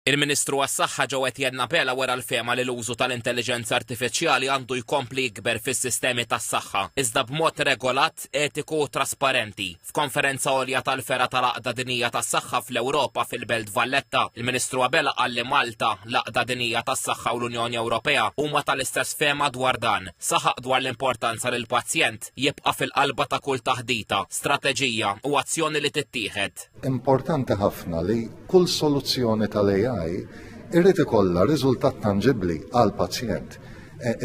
Il-Ministru għas-Saħħa ġewwa Etienne Bella wara l-fema li l-użu tal-intelligenza artifiċjali għandu jkompli jikber fis-sistemi tas-saħħa, iżda b'mod regolat, etiku u trasparenti. F'konferenza għolja tal-Fera tal-Għaqda Dinjija tas-Saħħa fl-Ewropa fil-Belt Valletta, il-Ministru Abela qal li Malta, l-Għaqda Dinjija tas-Saħħa u l-Unjoni Ewropea huma tal-istess fema dwar dan. Saħaq dwar l-importanza li l-pazjent jibqa' fil-qalba ta' kull taħdita, strateġija u azzjoni li tittieħed. Importanti ħafna li kull soluzzjoni tal-AI irrid ikollha riżultat tangibbli għal pazjent.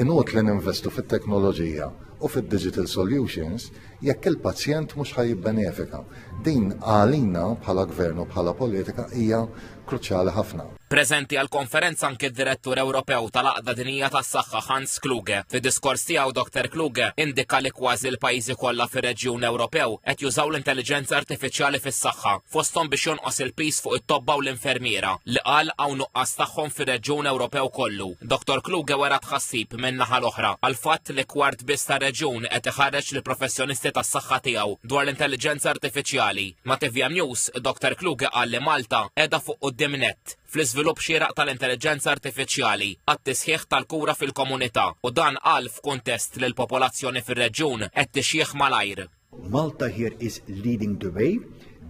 Inut li ninvestu fit-teknoloġija u fit-digital solutions jekk il-pazjent mhux ħajibbenefika. Din għalina bħala gvern u bħala politika hija kruċjali ħafna. Preżenti għal konferenza anke d-Direttur Ewropew tal-Għaqda Dinjija tas-Saħħa Hans Kluge. Fid-diskors tiegħu Dr. Kluge indika li kważi l-pajjiżi kollha fir-Reġjun Ewropew qed jużaw l-intelligenza artifiċjali fis-saħħa fosthom biex jonqos il-pis fuq it-tobba u l-infermiera li qal hawn nuqqas tagħhom fir-Reġjun Ewropew kollu. Dr. Kluge wara tħassib minn naħa l-oħra għal fatt li kwart biss tar-reġjun qed iħarreġ lill professjonisti tas-saħħa tiegħu dwar l-intelligenza artifiċjali. Ma' TVM News, Dr. Kluge qal li Malta qiegħda fuq quddiem nett fl-iżvilupp xieraq tal-intelligenza artifiċjali għat-tisħiħ tal-kura fil-komunità u dan qal f'kuntest li l-popolazzjoni fir-reġjun qed tixjieħ malajr. Malta here is leading the way.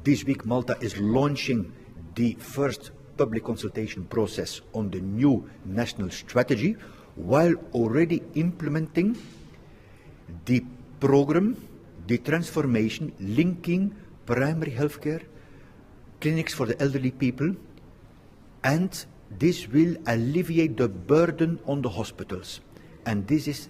This week Malta is launching the first public consultation process on the new national strategy while already implementing the program, the transformation linking primary healthcare, clinics for the elderly people, and this will alleviate the burden on the hospitals. And this is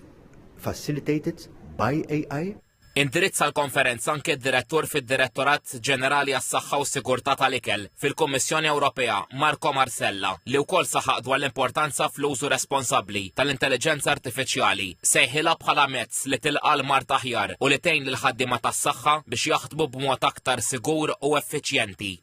facilitated by AI. Indirizza l-konferenza anke d-direttur fid-Direttorat Ġenerali għas-Saħħa u Sigurtà tal-Ikel fil-Kummissjoni Ewropea Marco Marsella li wkoll saħaq dwar l-importanza fl-użu responsabbli tal-intelligenza artifiċjali sejħilha bħala mezz li tilqa' l-mart aħjar u li tgħin lil ħaddiema tas-saħħa biex jaħdmu b'mod aktar sigur u effiċjenti.